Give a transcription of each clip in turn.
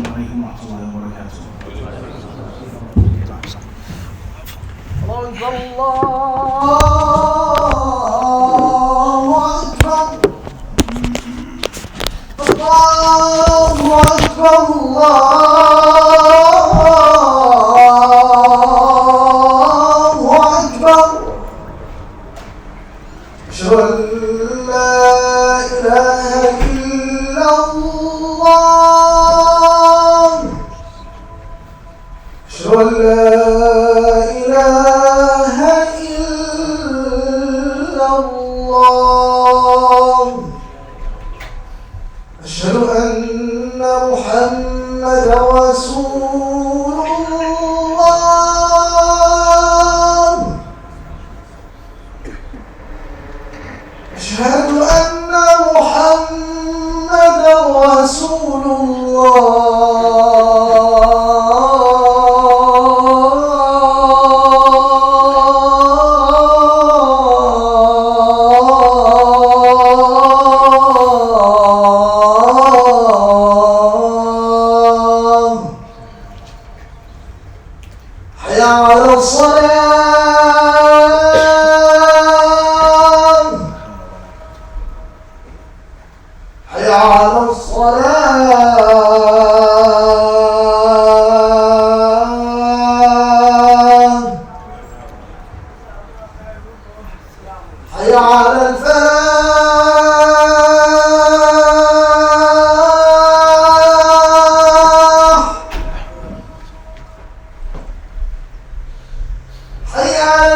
عليكم ورحمة الله وبركاته. الله أكبر الله أكبر الله أكبر أشهد أن لا إله إلا الله أشهد أن لا إله إلا الله أشهد أن محمدا رسول الله أشهد أن محمدا رسول الله حي على الصلاة حي على الصلاة حي على الفلاح حي على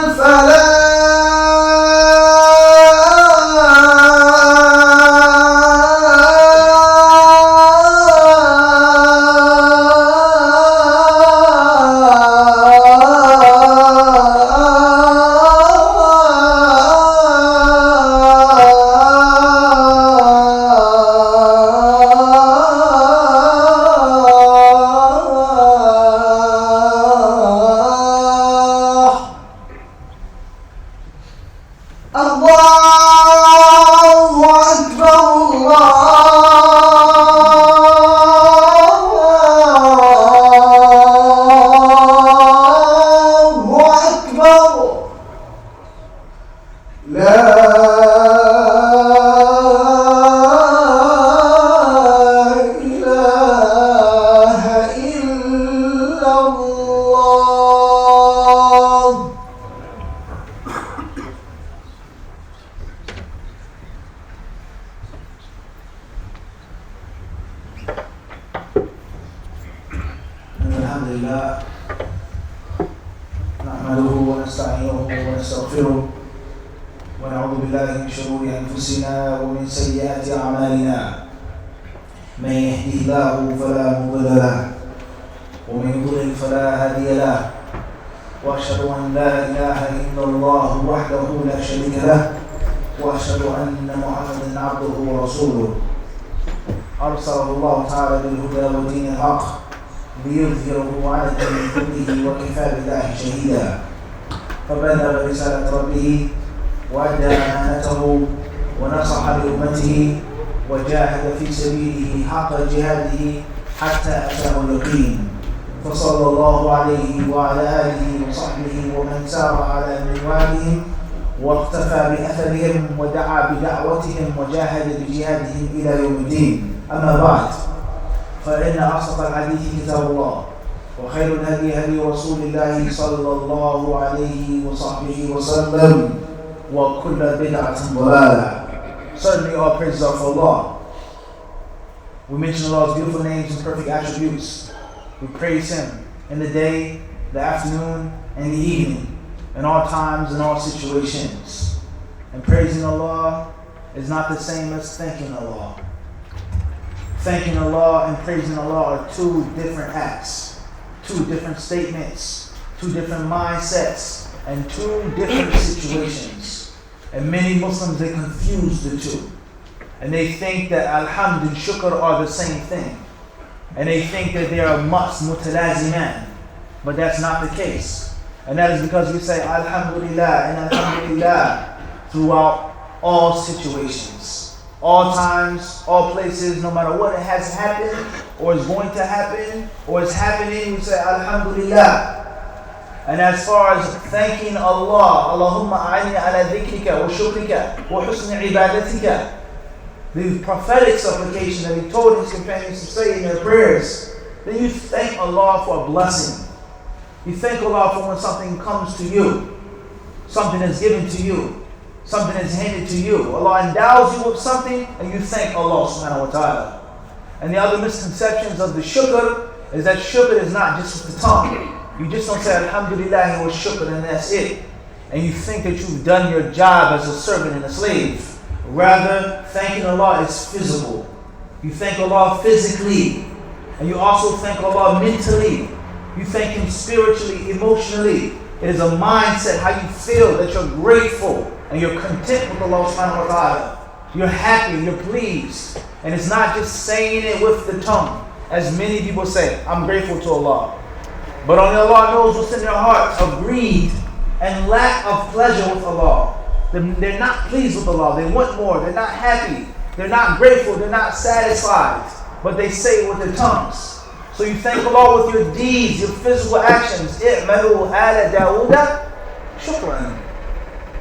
الحمد لله نحمده ونستعينه ونستغفره ونعوذ بالله من شرور أنفسنا ومن سيئات أعمالنا من يهده الله فلا مضل له ومن يضلل فلا هادي له وأشهد أن لا إله إلا الله وحده لا شريك له وأشهد أن محمدا عبده ورسوله أرسله الله تعالى بالهدى ودين الحق ليظهره على الدين كله وكفى بالله شهيدا فبلغ رسالة ربه وأدى أمانته ونصح لأمته وجاهد في سبيله حق جهاده حتى أتاه اليقين فصلى الله عليه وعلى آله وصحبه ومن سار على منوالهم واقتفى بأثرهم ودعا بدعوتهم وجاهد بجهادهم إلى يوم الدين. أما بعد، فإن أصدق الحديث كتاب الله وخير الهدي هدي رسول الله صلى الله عليه وصحبه وسلم وكل بدعة ضلالة. Certainly all praises are for Allah. We mention Allah's beautiful names and perfect attributes. We praise Him in the day, the afternoon, and the evening, in all times and all situations. And praising Allah is not the same as thanking Allah. Thanking Allah and praising Allah are two different acts, two different statements, two different mindsets, and two different situations. And many Muslims, they confuse the two. And they think that alhamd and shukr are the same thing. And they think that they are mutalaziman. But that's not the case. And that is because we say alhamdulillah and alhamdulillah throughout all situations. all times, all places, no matter what has happened, or is going to happen, or is happening, we say Alhamdulillah. And as far as thanking Allah, Allahumma a'inni ala dhikrika wa shukrika wa husni ibadatika, the prophetic supplication that he told his companions to say in their prayers, then you thank Allah for a blessing. You thank Allah for when something comes to you, something is given to you, something is handed to you. Allah endows you with something and you thank Allah subhanahu wa ta'ala. And the other misconceptions of the shukr is that shukr is not just with the tongue. You just don't say Alhamdulillah wa shukr and that's it. And you think that you've done your job as a servant and a slave. Rather, thanking Allah is physical. You thank Allah physically. And you also thank Allah mentally. You thank Him spiritually, emotionally. It is a mindset, how you feel that you're grateful and you're content with Allah subhanahu wa ta'ala. You're happy, you're pleased. And it's not just saying it with the tongue, as many people say, I'm grateful to Allah. But only Allah knows what's in their hearts of greed and lack of pleasure with Allah. They're not pleased with Allah. They want more. They're not happy. They're not grateful. They're not satisfied. But they say it with their tongues. So you thank Allah with your deeds, your physical actions. إِعْمَلُوا آلَ دَاوُودَ شُكْرًا.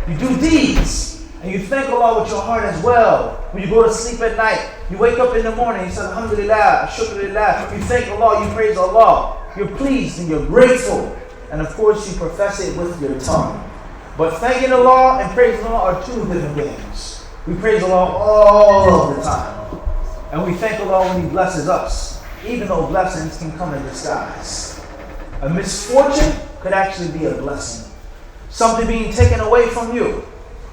You do deeds. And you thank Allah with your heart as well. When you go to sleep at night, you wake up in the morning, you say Alhamdulillah, Shukrulillah. You thank Allah, you praise Allah. You're pleased and you're grateful. And of course you profess it with your tongue. But thanking Allah and praising Allah are two different things. We praise Allah all of the time. And we thank Allah when He blesses us, even though blessings can come in disguise. A misfortune could actually be a blessing. Something being taken away from you,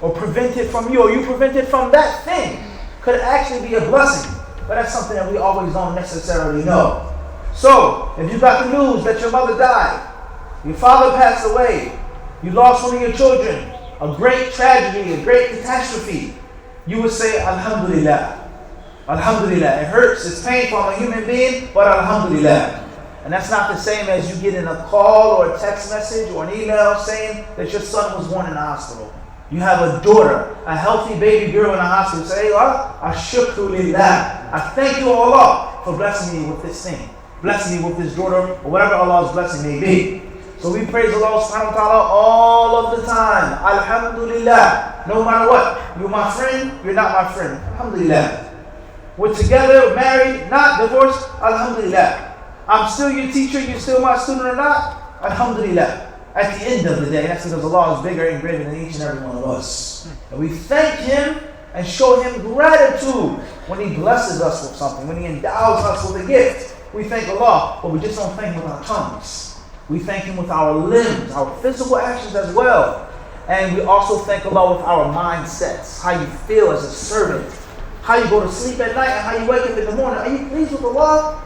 or prevented from you, or you prevented from that thing, could actually be a blessing. But that's something that we always don't necessarily know. So, if you got the news that your mother died, your father passed away, you lost one of your children, a great tragedy, a great catastrophe, you would say, Alhamdulillah. Alhamdulillah. It hurts, it's painful, I'm a human being, but Alhamdulillah. And that's not the same as you getting a call or a text message or an email saying that your son was born in the hospital. You have a daughter, a healthy baby girl in the hospital. Say, Ashukru-lillah. I thank you, Allah, for blessing me with this thing. Blessing me with this daughter, or whatever Allah's blessing may be. So we praise Allah subhanahu wa ta'ala all of the time. Alhamdulillah. No matter what. You're my friend, you're not my friend. Alhamdulillah. We're together, married, not divorced. Alhamdulillah. I'm still your teacher, you're still my student or not. Alhamdulillah. At the end of the day, that's because Allah is bigger and greater than each and every one of us. And we thank Him and show Him gratitude when He blesses us with something, when He endows us with a gift. We thank Allah, but we just don't thank Him with our tongues. We thank Him with our limbs, our physical actions as well. And we also thank Allah with our mindsets, how you feel as a servant, how you go to sleep at night and how you wake up in the morning. Are you pleased with Allah?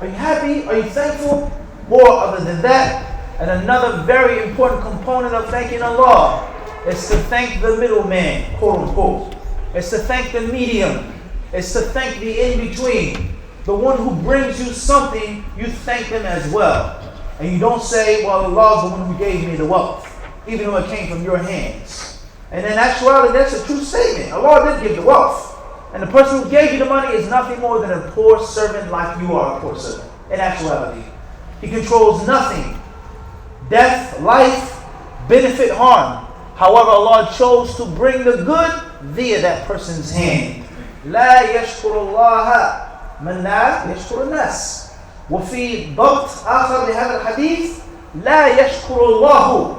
Are you happy? Are you thankful? More other than that. And another very important component of thanking Allah is to thank the middleman, quote unquote. It's to thank the medium. It's to thank the in-between. The one who brings you something, you thank them as well. And you don't say, well, Allah is the one who gave me the wealth, even though it came from your hands. And in actuality, that's a true statement. Allah did give the wealth. And the person who gave you the money is nothing more than a poor servant like you are a poor servant. In actuality, He controls nothing. Death, life, benefit, harm. However, Allah chose to bring the good via that person's hand. لا يشكر الله من لا يشكر الناس. وفي ضبط آخر لهذا الحديث لا يشكر الله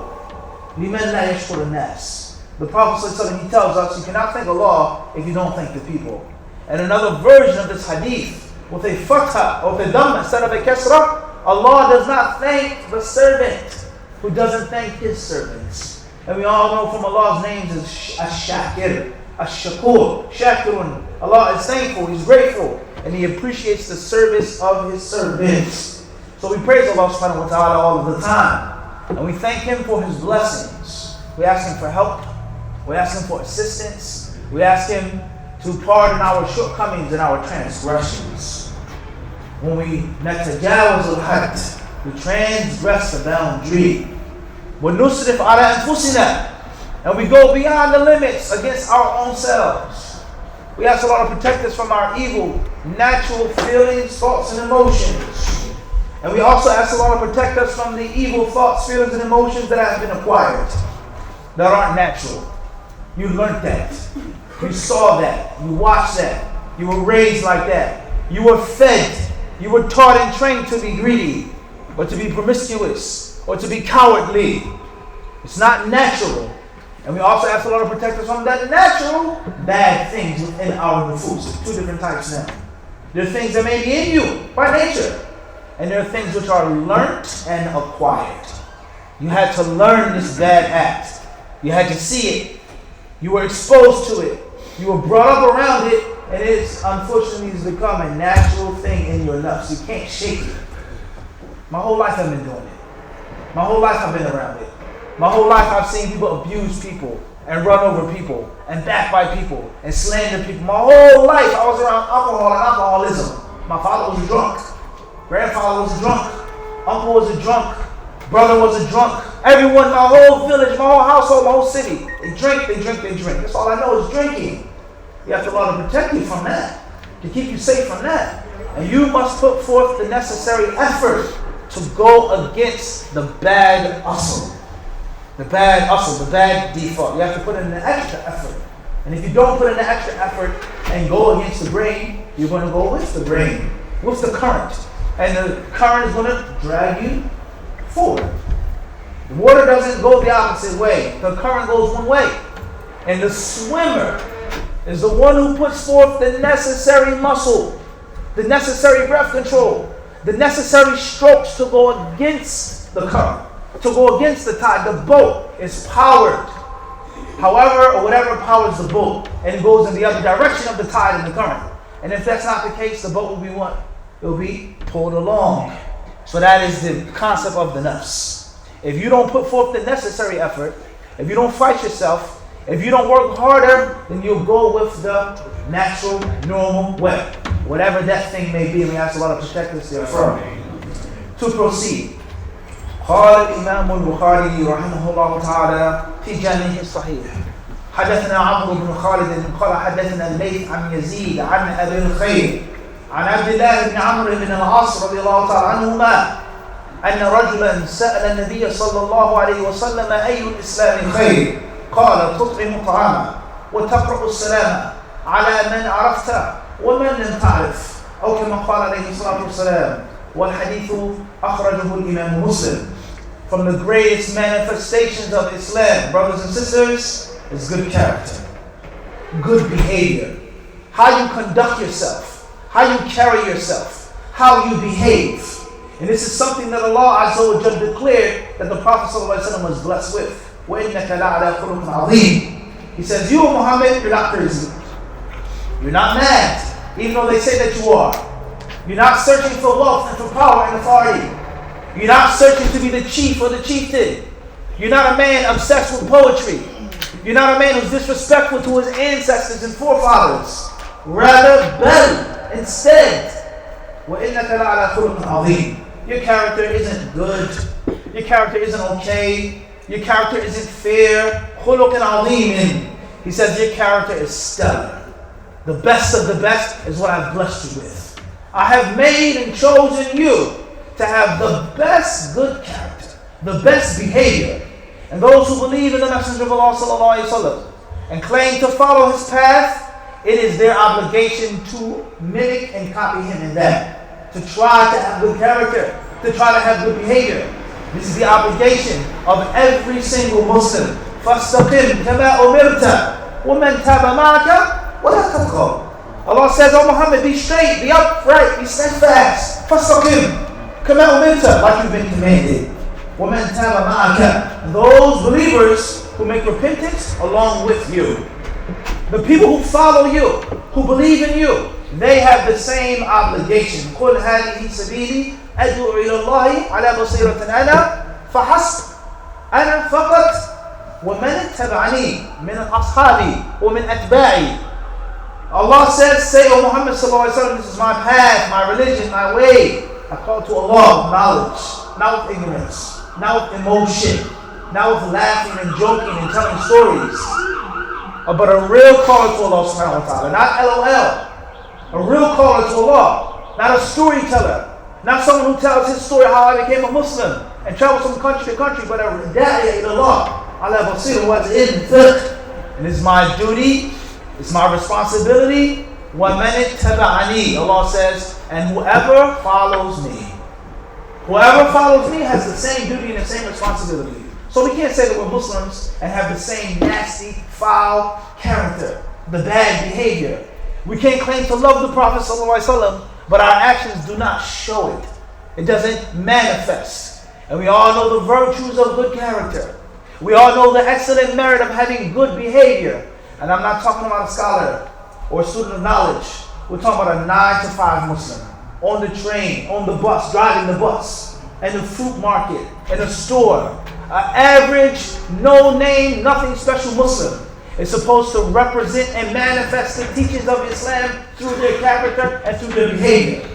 لمن لا يشكر الناس. The Prophet ﷺ, he tells us you cannot thank Allah if you don't thank the people. And another version of this hadith with a fatha or with a dhamma instead of a kasra, Allah does not thank the servant who doesn't thank his servants. And we all know from Allah's names is Ash-Shakir, Ash-Shakur, Shakirun. Allah is thankful, He's grateful, and He appreciates the service of His servants. So we praise Allah subhanahu wa ta'ala all of the time. And we thank Him for His blessings. We ask Him for help. We ask Him for assistance. We ask Him to pardon our shortcomings and our transgressions. When we natajawaz al-had, we transgress the boundary. وَنُسْرِفْ عَلَى أَنفُسِنَا, and we go beyond the limits against our own selves. We ask Allah to protect us from our evil, natural feelings, thoughts, and emotions. And we also ask Allah to protect us from the evil thoughts, feelings, and emotions that have been acquired, that aren't natural. You learned that. You saw that. You watched that. You were raised like that. You were fed. You were taught and trained to be greedy, or to be promiscuous, or to be cowardly. It's not natural. And we also ask Allah to protect us from the natural bad things within our nufus. Two different types now. There are things that may be in you by nature, and there are things which are learnt and acquired. You had to learn this bad act. You had to see it. You were exposed to it. You were brought up around it, and it's unfortunately has become a natural thing in your nafs. You can't shake it. My whole life I've been doing it. My whole life I've been around it. My whole life I've seen people abuse people and run over people and backbite people and slander people. My whole life I was around alcohol and alcoholism. My father was a drunk. Grandfather was a drunk. Uncle was a drunk. Brother was a drunk. Everyone, my whole village, my whole household, my whole city. They drink, they drink, they drink. That's all I know is drinking. You have to learn to protect you from that, to keep you safe from that. And you must put forth the necessary effort to go against the bad asl. The bad asl, the bad default. You have to put in the extra effort. And if you don't put in the extra effort and go against the grain, you're going to go with the grain, with the current. And the current is going to drag you forward. The water doesn't go the opposite way. The current goes one way. And the swimmer is the one who puts forth the necessary muscle, the necessary breath control, the necessary strokes to go against the current, to go against the tide. The boat is powered, however or whatever powers the boat, and it goes in the other direction of the tide and the current. And if that's not the case, the boat will be what? It will be pulled along. So that is the concept of the nafs. If you don't put forth the necessary effort, if you don't fight yourself, if you don't work harder, then you'll go with the natural, normal way. Whatever that thing may be, and we ask Allah to protect us therefrom. To proceed. قال الإمام البخاري رحمه الله تعالى في جامعه الصحيح حدثنا عمرو بن خالد قال حدثنا الليث عن يزيد عن أبي الخير عن عبد الله بن عمرو بن العاص رضي الله تعالى عنهما أن رجلا سأل النبي صلى الله عليه وسلم أي الإسلام خير قال تطعم طعاما وتقرأ السلام على من عرفت ومن لم تعرف أو كما قال عليه الصلاة والسلام والحديث أخرجه الإمام مسلم. From the greatest manifestations of Islam, brothers and sisters, is good character, good behavior, how you conduct yourself, how you carry yourself, how you behave. And this is something that Allah Azza wa Jalla declared that the Prophet ﷺ was blessed with. وَإِنَّكَ لَعَلَىٰ خُلُقٍ عَظِيمٍ. He says, you Muhammad, you're not crazy. You're not mad, even though they say that you are. You're not searching for wealth and for power and authority. You're not searching to be the chief or the chieftain. You're not a man obsessed with poetry. You're not a man who's disrespectful to his ancestors and forefathers. Rather, better, instead. وَإِنَّكَ لَعَلَىٰ خُلُقٍ عَظِيمٍ. Your character isn't good. Your character isn't okay. Your character isn't fair. خُلُقٍ عَظِيمٍ. He says your character is stellar. The best of the best is what I've blessed you with. I have made and chosen you to have the best good character, the best behavior. And those who believe in the Messenger of Allah sallallahu alaihi wasallam and claim to follow his path, it is their obligation to mimic and copy him in that. To try to have good character, to try to have good behavior. This is the obligation of every single Muslim. فَاسْتَقِمْ كَمَا أُمِرْتَ وَمَنْ تَابَ مَعَكَ وَلَا تَبْغَوْا. Allah says, oh Muhammad, be straight, be upright, be steadfast. فَاسْتَقِمْ كَمَا أُمِرْتَ, like you've been commanded. وَمَنْ تَابَ مَعَكَ. Those believers who make repentance along with you. The people who follow you, who believe in you, they have the same obligation. قُلْ هَذِهِ سَبِيلِي أَدْعُو إِلَى اللَّهِ عَلَى بَصِيرَةٍ أَنَا فَحَسْبُ أَنَا فَقَطْ وَمَنِ اتَّبَعَنِي مِنْ أَصْحَابِي وَمِنْ أَتْبَاعِي. Allah says, say, O Muhammad sallallahu alaihi wasallam, this is my path, my religion, my way. I call to Allah with knowledge, not with ignorance, not with emotion, not with laughing and joking and telling stories. but a real caller to Allah subhanahu wa ta'ala, not LOL. A real caller to Allah, not a storyteller, not someone who tells his story how I became a Muslim and travels from country to country, but a da'iya ila Allah. Allah basir wa in fiqh. And it's my duty, it's my responsibility. وَمَنِ اتَّبَعَنِي, Allah says, and whoever follows me. Whoever follows me has the same duty and the same responsibility. So we can't say that we're Muslims and have the same nasty, foul character, the bad behavior. We can't claim to love the Prophet ﷺ, but our actions do not show it. It doesn't manifest. And we all know the virtues of good character. We all know the excellent merit of having good behavior. And I'm not talking about a scholar or a student of knowledge. We're talking about a 9 to 5 Muslim. On the train, on the bus, driving the bus, in the fruit market, in a store. An average, no name, nothing special Muslim is supposed to represent and manifest the teachings of Islam through their character and through their behavior.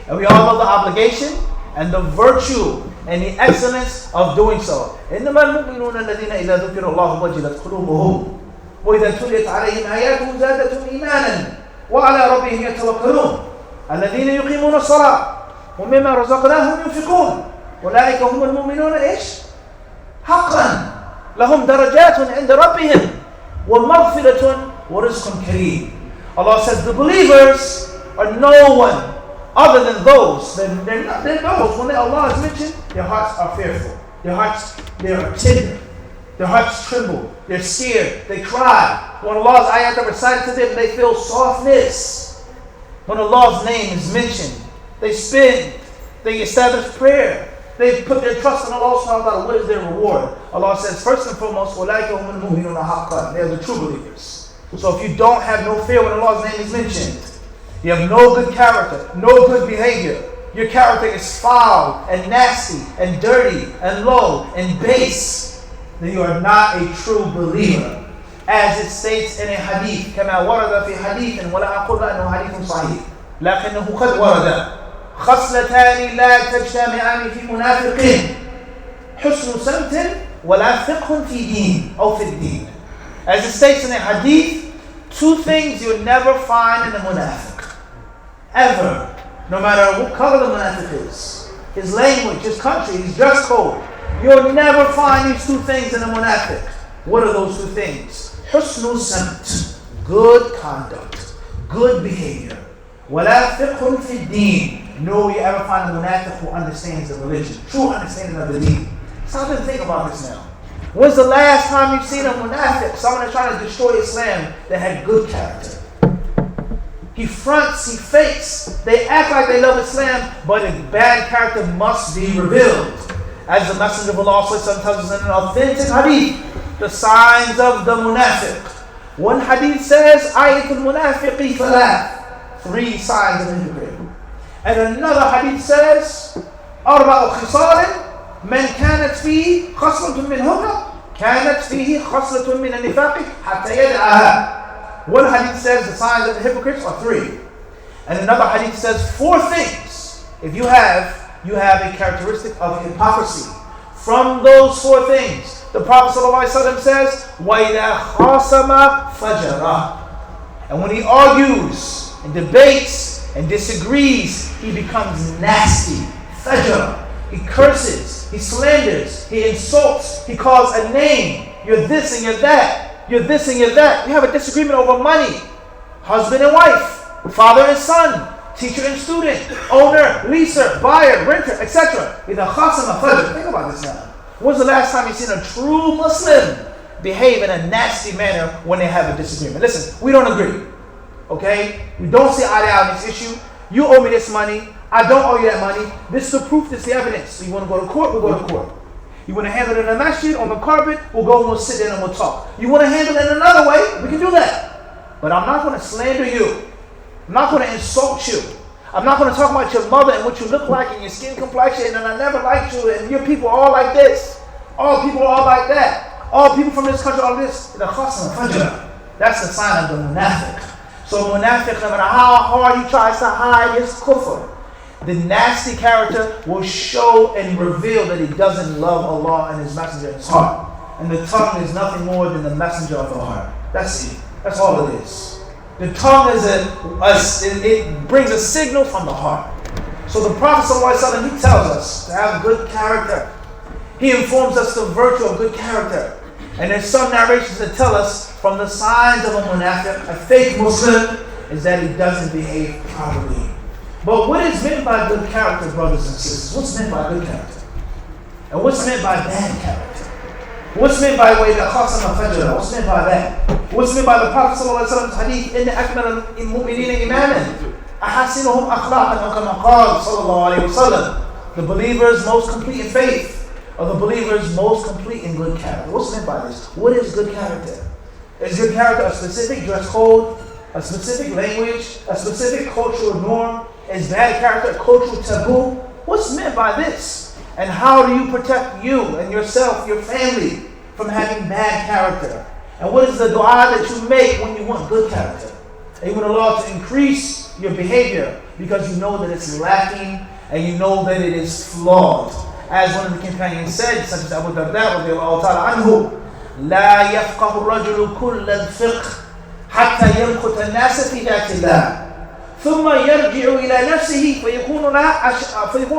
And we all know the obligation and the virtue and the excellence of doing so. إِنَّمَا الْمُؤْمِنُونَ الَّذِينَ إِذَا ذُكِرَ اللَّهُ وَجِلَتْ قُلُوبُهُمْ وَإِذَا تُلِيَتْ عَلَيْهِمْ آيَاتُهُ زَادَتْهُمْ إِيمَانًا وَعَلَى رَبِّهِمْ يَتَوَكَّلُونَ الَّذِينَ يُقِيمُونَ الصَّلَاةَ وَمِمَّا رَزَقْنَاهُمْ يُنْفِقُونَ أُولَٰئِكَ هُمُ الْمُؤْمِنُونَ إيش؟ حقا لهم درجات عند ربهم ومغفرة ورزق كريم. Allah says the believers are no one other than those. They're those. When Allah is mentioned, their hearts are fearful. Their hearts, they are tender. Their hearts tremble. They're scared. They cry. When Allah's ayat are recited to them, they feel softness. When Allah's name is mentioned, they spend. They establish prayer. They put their trust in Allah subhanahu wa ta'ala. What is their reward? Allah says, first and foremost, أُولَٰئِكَ هُمُ الْمُؤْمِنُونَ حَقًّا. They are the true believers. So if you don't have no fear when Allah's name is mentioned, you have no good character, no good behavior, your character is foul and nasty and dirty and low and base, then you are not a true believer. As it states in a hadith, كما ورد في حديث ولا أقول أنه حديث صحيح لكنه قد ورد خصلتان لا تجتمعان في منافق حسن سمت ولا فقه في دين أو في الدين. As it states in a hadith, two things you'll never find in a munafiq. Ever. No matter what color the munafiq is, his language, his country, his dress code, you'll never find these two things in a munafiq. What are those two things? حسن سمت, good conduct, good behavior. ولا فقه في الدين. No, you ever find a munafiq who understands the religion, true understanding of the deen. Stop and think about this now. When's the last time you've seen a munafiq, someone that's trying to destroy Islam, that had good character? He fronts, he fakes. They act like they love Islam, but a bad character must be revealed. As the Messenger of Allah tells us in an authentic hadith, the signs of the munafiq. One hadith says, ayatul munafiqi thalath, 3 signs of the hypocrite. And another hadith says, أربع خصال من كانت فيه خصلة منهن كانت فيه خصلة من النفاق حتى يدعها. One hadith says the signs of the hypocrites are 3. And another hadith says 4 things. If you have a characteristic of hypocrisy. From those 4 things, the Prophet ﷺ says, وَإِذَا خَاصَمَ فَجَرَ. And when he argues and debates and disagrees, he becomes nasty. Fajr. He curses, he slanders, he insults, he calls a name. You're this and you're that. You're this and you're that. You have a disagreement over money. Husband and wife, father and son, teacher and student, owner, leaser, buyer, renter, etc. Either khasam or fajr. Think about this now. When's the last time you've seen a true Muslim behave in a nasty manner when they have a disagreement? Listen, we don't agree. Okay? We don't see eye to eye on this issue. You owe me this money. I don't owe you that money. This is the proof, this is the evidence. So you want to go to court, we'll go to court. You want to handle it in the masjid, on the carpet, we'll go and we'll sit there and we'll talk. You want to handle it in another way, we can do that. But I'm not going to slander you. I'm not going to insult you. I'm not going to talk about your mother and what you look like and your skin complexion and I never liked you and your people are all like this. All people are all like that. All people from this country are this. That's the sign of the munafiq. So munafiq, no matter how hard he tries to hide his kufr, the nasty character will show and reveal that he doesn't love Allah and His Messenger in his heart. And the tongue is nothing more than the messenger of the heart. That's it. That's all it is. The tongue is it brings a signal from the heart. So the Prophet ﷺ, he tells us to have good character. He informs us the virtue of good character. And there's some narrations that tell us from the signs of a munafiq, a fake Muslim, is that he doesn't behave properly. But what is meant by good character, brothers and sisters? What's meant by good character? And what's meant by bad character? What's meant by way that khasama fajra? What's meant by that? What's meant by the Prophet ﷺ's hadith, inna akmal al-mu'minina imanan, ahasinuhum akhlaqan, aw kama qala sallallahu alayhi wa sallam. The believers most complete in faith are the believers most complete in good character. What's meant by this? What is good character? Is good character a specific dress code, a specific language, a specific cultural norm? Is bad character a cultural taboo? What's meant by this? And how do you protect you and yourself, your family, from having bad character? And what is the dua that you make when you want good character? And you want Allah to increase your behavior because you know that it's lacking and you know that it is flawed. As one of the companions said, such as Abu Darda radiallahu ta'ala anhu, لا يفقه الرجل كل الفقه حتى يمقت الناس في ذات الله ثم يرجع إلى نفسه فيكون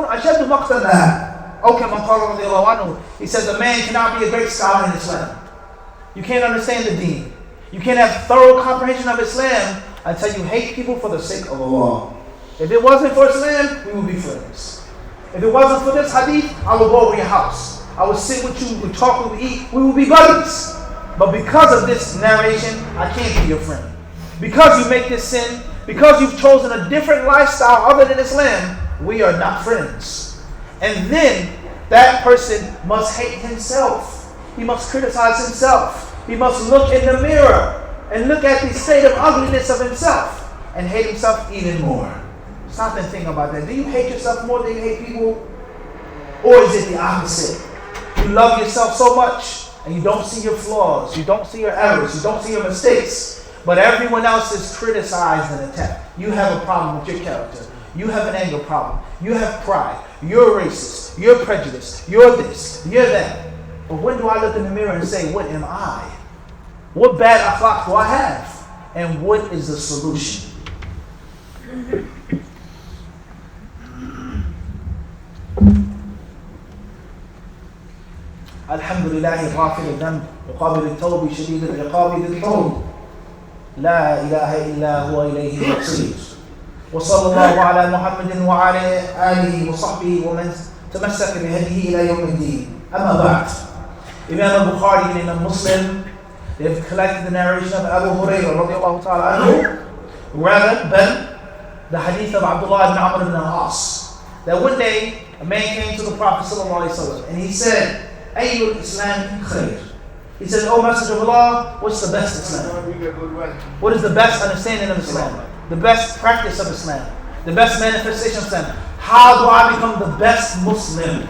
أشد مقتا لها. Okay, he says a man cannot be a great scholar in Islam. You can't understand the deen. You can't have thorough comprehension of Islam until you hate people for the sake of Allah. If it wasn't for Islam, we would be friends. If it wasn't for this hadith, I would go over your house. I would sit with you, we would talk, we would eat, we would be buddies. But because of this narration, I can't be your friend. Because you make this sin, because you've chosen a different lifestyle other than Islam, we are not friends. And then that person must hate himself. He must criticize himself. He must look in the mirror and look at the state of ugliness of himself and hate himself even more. Stop and think about that. Do you hate yourself more than you hate people? Or is it the opposite? You love yourself so much and you don't see your flaws, you don't see your errors, you don't see your mistakes, but everyone else is criticized and attacked. You have a problem with your character. You have an anger problem. You have pride. You're racist. You're prejudiced. You're this. You're that. But when do I look in the mirror and say, what am I? What bad akhlaq do I have? And what is the solution? Alhamdulillah, غافر الذنب وقابل التوب شديد العقاب ذي الطول لا إله إلا هو إليه المصير وصلى الله على محمد وعلى آله وصحبه ومن تمسك بهديه إلى يوم الدين. أما بعد, Imam al-Bukhari and Imam Muslim, they have collected the narration of Abu Hurairah radiallahu ta'ala anhu, rather than the hadith of Abdullah ibn Amr ibn al-As, that one day a man came to the Prophet sallallahu alaihi wasallam and he said, Ayyul Islam khair. He said, O Messenger of Allah, what's the best Islam? What is the best understanding of Islam? The best practice of Islam? The best manifestation of Islam? How do I become the best Muslim?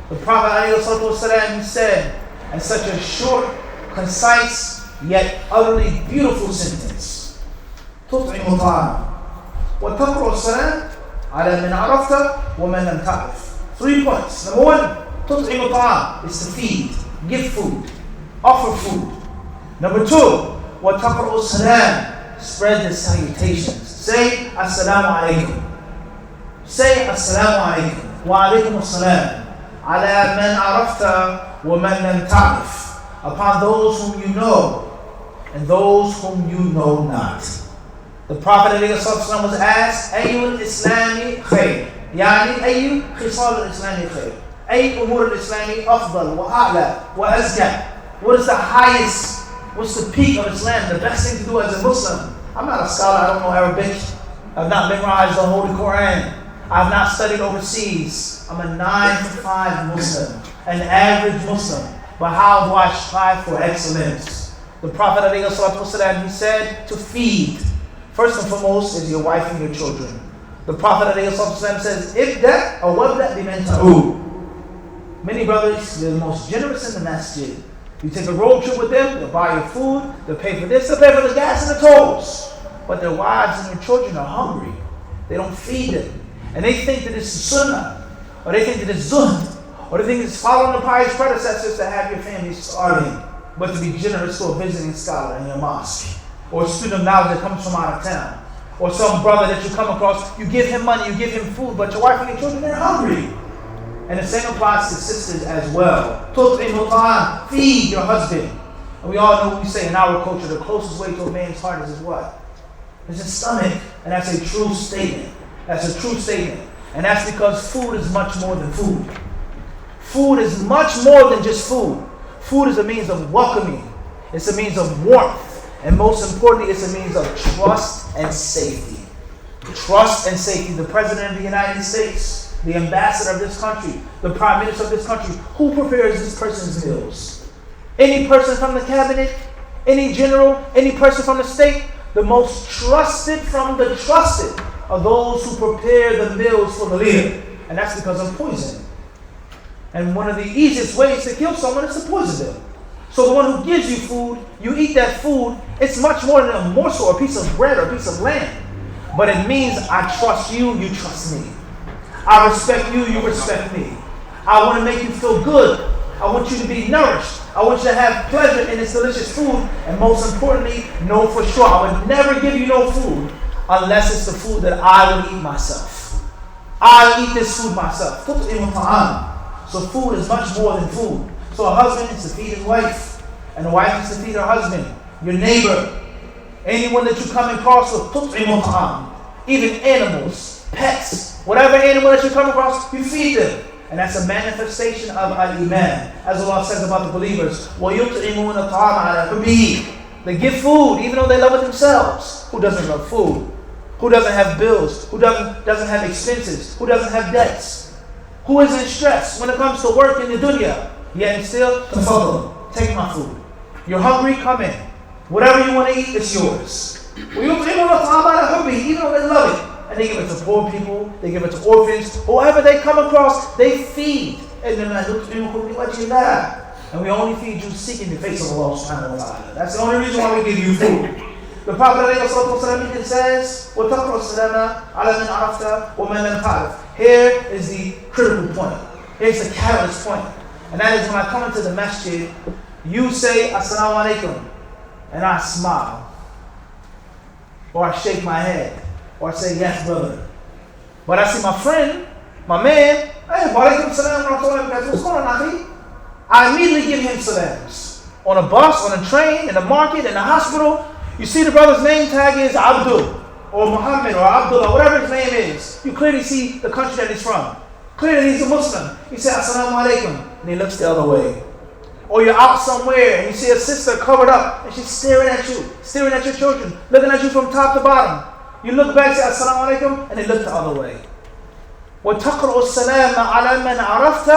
The Prophet ﷺ said in such a short, concise, yet utterly beautiful sentence, تطعم الطعام وتقرأ السلام على من عرفت ومن لم تعرف. 3 points. Number 1, تطعم الطعام is to feed, give food, offer food. Number 2, وتقرأ السلام, spread the salutations. Say Assalamu alaikum. Say Assalamu alaikum. Wa alaikum assalam. Ala man arafta wa man lam ta'rif. Upon those whom you know and those whom you know not. The Prophet ﷺ was asked, Ayyul Islami khair. Yani Ayyul Khisal al-Islami khair. Ay Umur al-Islami afdal wa a'la wa azka. What is the highest? What's the peak of Islam? The best thing to do as a Muslim? I'm not a scholar, I don't know Arabic. I've not memorized the Holy Quran. I've not studied overseas. I'm a 9 to 5 Muslim, an average Muslim. But how do I strive for excellence? The Prophet ﷺ, he said to feed. First and foremost is your wife and your children. The Prophet ﷺ says, Ibda or wabda biman ta'ud. Many brothers, they're the most generous in the masjid. You take a road trip with them, they'll buy your food, they'll pay for this, they'll pay for the gas and the tolls. But their wives and their children are hungry. They don't feed them. And they think that it's sunnah, or they think that it's zuhd, or they think it's following the pious predecessors to have your family starving. but to be generous to a visiting scholar in your mosque, or a student of knowledge that comes from out of town, or some brother that you come across, you give him money, you give him food, but your wife and your children, they're hungry. And the same applies to sisters as well. Feed your husband. And we all know we say in our culture, the closest way to a man's heart is his what? It's his stomach. And that's a true statement. That's a true statement. And that's because food is much more than food. Food is much more than just food. Food is a means of welcoming. It's a means of warmth. And most importantly, it's a means of trust and safety. Trust and safety. The President of the United States, the ambassador of this country, the prime minister of this country, who prepares this person's meals? Any person from the cabinet, any general, any person from the state, the most trusted from the trusted are those who prepare the meals for the leader. And that's because of poison. And one of the easiest ways to kill someone is to poison them. So the one who gives you food, you eat that food, it's much more than a morsel or a piece of bread or a piece of lamb. But it means I trust you, you trust me. I respect you, you respect me. I want to make you feel good. I want you to be nourished. I want you to have pleasure in this delicious food. And most importantly, know for sure, I would never give you no food unless it's the food that I would eat myself. I eat this food myself. So food is much more than food. So a husband is to feed his wife, and a wife is to feed her husband, your neighbor, anyone that you come across with, even animals, pets, whatever animal that you come across, you feed them. And that's a manifestation of al-Iman. As Allah says about the believers, they give food even though they love it themselves. Who doesn't love food? Who doesn't have bills? Who doesn't have expenses? Who doesn't have debts? Who isn't stressed when it comes to work in the dunya? Yet still, take my food. You're hungry, come in. Whatever you want to eat, it's yours. Even though they love it. And they give it to poor people, they give it to orphans, whoever they come across, they feed. And we only feed you seeking the face of Allah subhanahu wa ta'ala. That's the only reason why we give you food. The Prophet ﷺ says, here is the critical point. Here's the catalyst point. And that is when I come into the masjid, you say Assalamu alaikum, and I smile. Or I shake my head. Or I say, yes, brother. But I see my friend, my man, hey, wa alaikum salam wa rahmatullahi wa barakatuh. What's going on, Akhi? I immediately give him salams. On a bus, on a train, in the market, in the hospital. You see the brother's name tag is Abdul, or Muhammad, or Abdullah, whatever his name is. You clearly see the country that he's from. Clearly he's a Muslim. You say, Assalamu alaikum, and he looks the other way. Or you're out somewhere and you see a sister covered up and she's staring at you, staring at your children, looking at you from top to bottom. You look back, say Assalamu alaikum, and they look the other way. وَتَقْرُؤُ السَّلَامَ عَلَى مَنْ عَرَفْتَ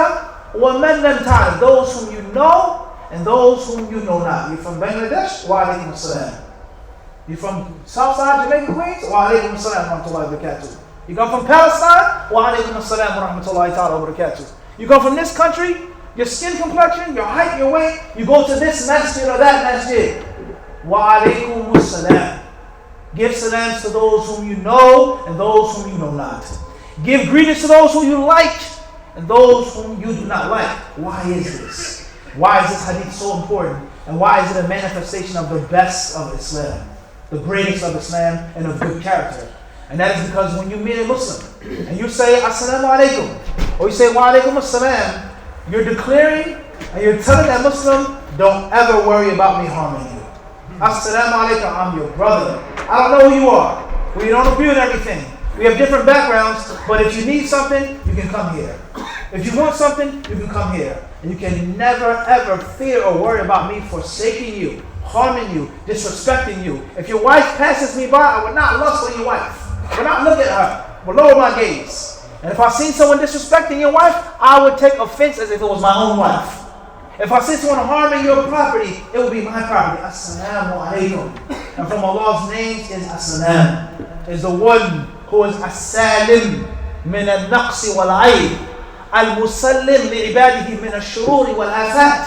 وَمَنْ لَمْ تَعْرِفْ. Those whom you know and those whom you know not. You're from Bangladesh? Wa alaikum assalam. You're from Southside Jamaica, Queens? Wa alaikum assalam wa rahmatullahi wa barakatuh. You come from Palestine? Wa alaikum assalam wa rahmatullahi wa barakatuh. You come from this country? Your skin complexion, your height, your weight, you go to this masjid or that masjid. Wa alaikum assalam. Give salams to those whom you know and those whom you know not. Give greetings to those whom you like and those whom you do not like. Why is this? Why is this hadith so important? And why is it a manifestation of the best of Islam? The greatest of Islam and of good character. And that is because when you meet a Muslim and you say Assalamu alaikum or you say Wa alaikum assalam, you're declaring and you're telling that Muslim, don't ever worry about me harming you. Assalamu alaikum, I'm your brother. I don't know who you are. We don't agree with everything. We have different backgrounds, but if you need something, you can come here. If you want something, you can come here. And you can never ever fear or worry about me forsaking you, harming you, disrespecting you. If your wife passes me by, I would not lust for your wife. I would not look at her. I would lower my gaze. And if I seen someone disrespecting your wife, I would take offense as if it was my own wife. If I see someone harming your property, it will be my property. Assalamu alaikum. And from Allah's names is Assalam. Is the one who is As-Salim min al-Naqsi wal-Aib. Al-Musallim li-ibadihi min al-Shururi wal-Afat.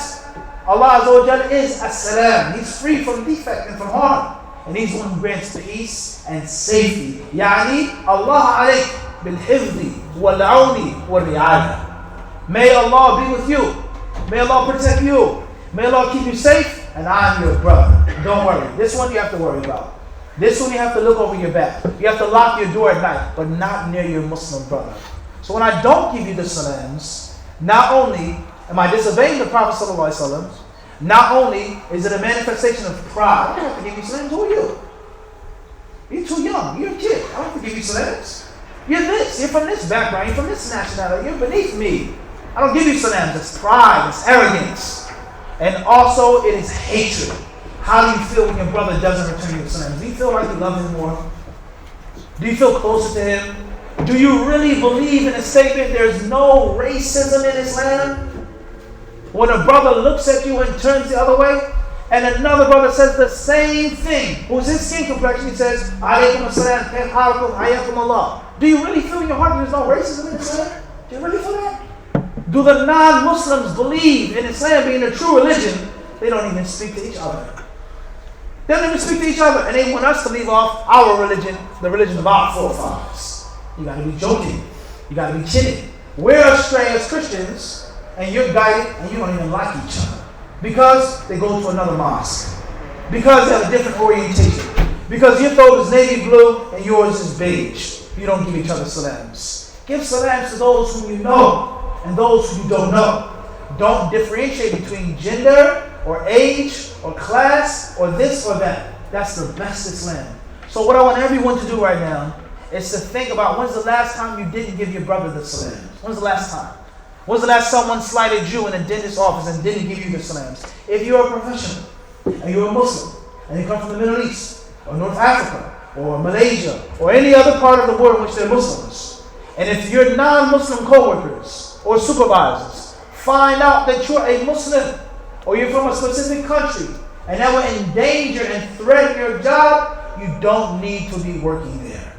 Allah Azza wa Jalla is As-Salam. He's free from defect and from harm. And He's the one who grants peace and safety. Yani Allah alayk bil-hifdi wal-auni wal-ri'ayah. May Allah be with you. May Allah protect you. May Allah keep you safe. and I'm your brother. Don't worry. This one you have to worry about. This one you have to look over your back. You have to lock your door at night, but not near your Muslim brother. So when I don't give you the salams, not only am I disobeying the Prophet ﷺ, not only is it a manifestation of pride. I don't have to give you salams. Who are you? You're too young. You're a kid. I don't have to give you salams. You're this. You're from this background. You're from this nationality. You're beneath me. I don't give you salams. It's pride. It's arrogance. And also it is hatred. How do you feel when your brother doesn't return your salams? Do you feel like you love him more? Do you feel closer to him? Do you really believe in the statement there's no racism in Islam? When a brother looks at you and turns the other way, and another brother says the same thing, who's his skin complexion, he says, Alaykum as-salam, hayyakum Allah. Do you really feel in your heart there's no racism in Islam? Do you really feel that? Do the non-Muslims believe in Islam being a true religion? They don't even speak to each other. They don't even speak to each other, and they want us to leave off our religion, the religion of our forefathers. You got to be joking. You got to be kidding. We're astray as Christians, and you're guided, and you don't even like each other. Because they go to another mosque. Because they have a different orientation. Because your throat is navy blue, and yours is beige. You don't give each other salams. Give salams to those whom you know, and those who you don't know. Don't differentiate between gender, or age, or class, or this or that. That's the best Islam. So what I want everyone to do right now is to think about when's the last time you didn't give your brother the salams? When's the last time? When's the last someone slighted you in a dentist's office and didn't give you the salams? If you're a professional, and you're a Muslim, and you come from the Middle East, or North Africa, or Malaysia, or any other part of the world in which they're Muslims, and if your non-Muslim co-workers or supervisors find out that you're a Muslim, or you're from a specific country, and that will endanger and threaten your job, you don't need to be working there.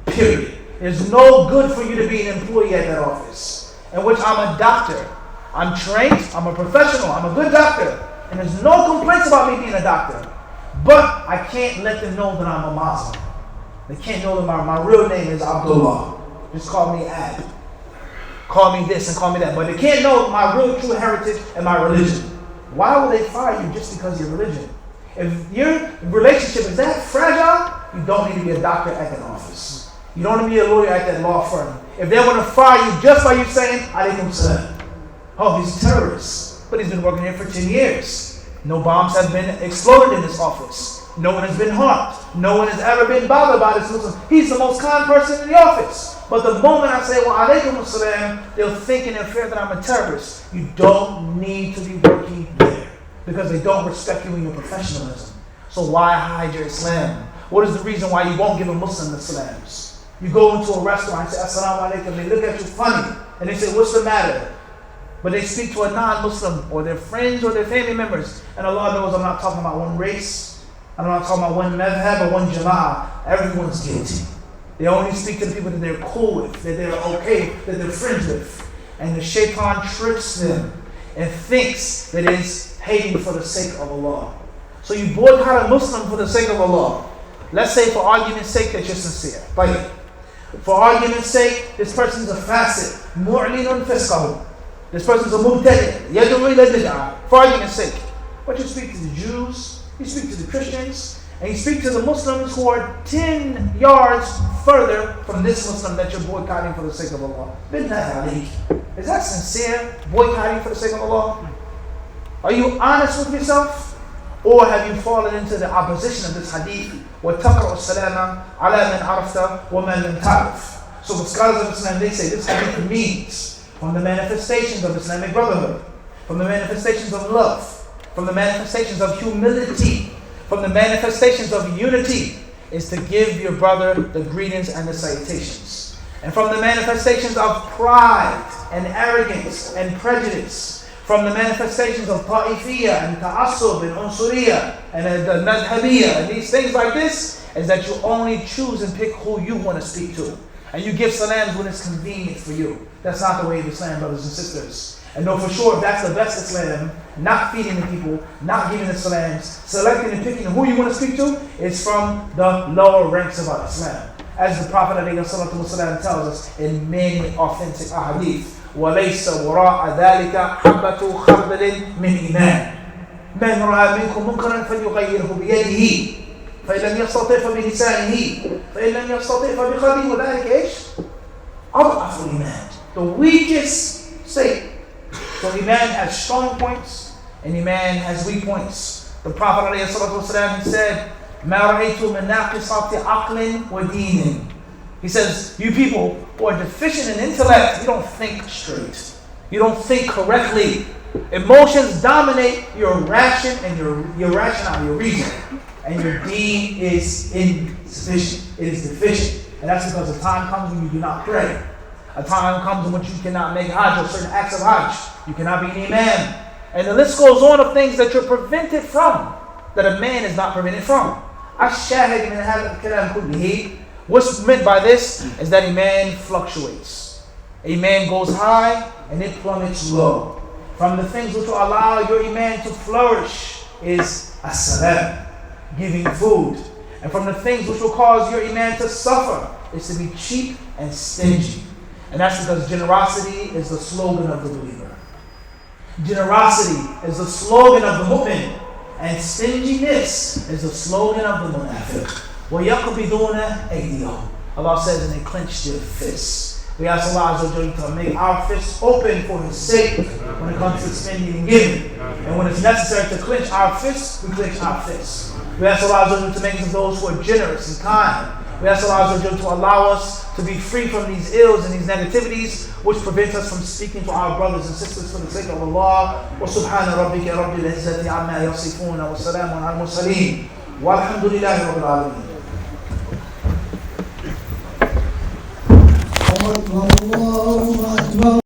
Period. There's no good for you to be an employee at that office, in which I'm a doctor. I'm trained, I'm a professional, I'm a good doctor, and there's no complaints about me being a doctor. But I can't let them know that I'm a Muslim. They can't know that my real name is Abdullah. Just call me Ab. Call me this and call me that. But they can't know my real true heritage and my religion. Why would they fire you just because of your religion? If your relationship is that fragile, you don't need to be a doctor at that office. You don't need to be a lawyer at that law firm. If they want to fire you just by you saying, Alaykum salam. Oh, he's a terrorist. But he's been working here for 10 years. No bombs have been exploded in this office. No one has been harmed. No one has ever been bothered by this Muslim. He's the most kind person in the office. But the moment I say, well, alaykum as-salam, they'll think in their fear that I'm a terrorist. You don't need to be working there because they don't respect you in your professionalism. So why hide your Islam? What is the reason why you won't give a Muslim the salams? You go into a restaurant and say, assalamu alaikum, they look at you funny. And they say, what's the matter? But they speak to a non-Muslim or their friends or their family members. And Allah knows I'm not talking about one race. I'm not talking about one madhab or one jama'ah. Everyone's guilty. They only speak to the people that they're cool with, that they're okay, that they're friends with. And the shaitan tricks them and thinks that it's hating for the sake of Allah. So you boycott a Muslim for the sake of Allah. Let's say for argument's sake that you're sincere. But for argument's sake, this person's a fasid. Mu'linun fisqahu. This person's a mubtadi'. Yad'u ila bid'ah. For argument's sake. But you speak to the Jews, you speak to the Christians, and you speak to the Muslims who are 10 yards further from this Muslim that you're boycotting for the sake of Allah. Is that sincere, boycotting for the sake of Allah? Are you honest with yourself? Or have you fallen into the opposition of this hadith? وَتَقْرَأُ السَّلَامَ عَلَى مَنْ عَرَفْتَ وَمَنْ لَمْ تَعْرِفْ. So the scholars of Islam, they say this hadith means from the manifestations of Islamic brotherhood, from the manifestations of love, from the manifestations of humility, from the manifestations of unity, is to give your brother the greetings and the salutations. And from the manifestations of pride and arrogance and prejudice, from the manifestations of ta'ifiyya and ta'assub and unsuriyya and the madhabiyya and these things like this, is that you only choose and pick who you want to speak to. And you give salams when it's convenient for you. That's not the way of Islam, brothers and sisters. And know for sure if that's the best Islam, not feeding the people, not giving the salams, selecting and picking who you want to speak to, is from the lower ranks of Islam. As the Prophet ﷺ tells us in many authentic ahadith, وَلَيْسَ وَرَاءَ ذَلِكَ حَبَّةُ خَرْدَلٍ مِنْ إِيمَانٍ. من رأى منكم منكرا فليغيره بيده فإن لم يستطع فبلسانه فإن لم يستطع فبقلبه وذلك إيش؟ أضعف الإيمان. The weakest state. So Iman has strong points and Iman has weak points. The Prophet ﷺ, he said, مَا رَأَيْتُ مِنْ نَاقِصَاتِ عَقْلٍ وَدِينٍ. He says, you people who are deficient in intellect, you don't think straight. You don't think correctly. Emotions dominate your ration and your rationale, your reason. And your deen is insufficient. It is deficient. And that's because a time comes when you do not pray. A time comes in which you cannot make hajj or certain acts of hajj. You cannot be an imam. And the list goes on of things that you're prevented from, that a man is not prevented from. Ash-shahid min hadha al-kalam kullihi. What's meant by this is that Iman fluctuates. Iman goes high and it plummets low. From the things which will allow your Iman to flourish is as-salam, giving food. And from the things which will cause your Iman to suffer is to be cheap and stingy. And that's because generosity is the slogan of the believer. Generosity is the slogan of the mu'min. And stinginess is the slogan of the munafiq. وَيَقْبِضُونَ أَيْدِيَهُمْ. Allah says, and they clenched their fists. We ask Allah to make our fists open for His sake when it comes to spending and giving. And when it's necessary to clench our fists, we clench our fists. We ask Allah to make us of those who are generous and kind. We ask Allah to allow us to be free from these ills and these negativities which prevent us from speaking to our brothers and sisters for the sake of Allah. وَسُبْحَانَ رَبِّكَ رَبِّ الْعِزَّةِ عَمَّا يَصِفُونَ وَسَلَامٌ عَلَى الْمُرْسَلِينَ وَالْحَمْدُ لِلَّهِ رَبِّ الْعَالَمِينَ. الله أكبر.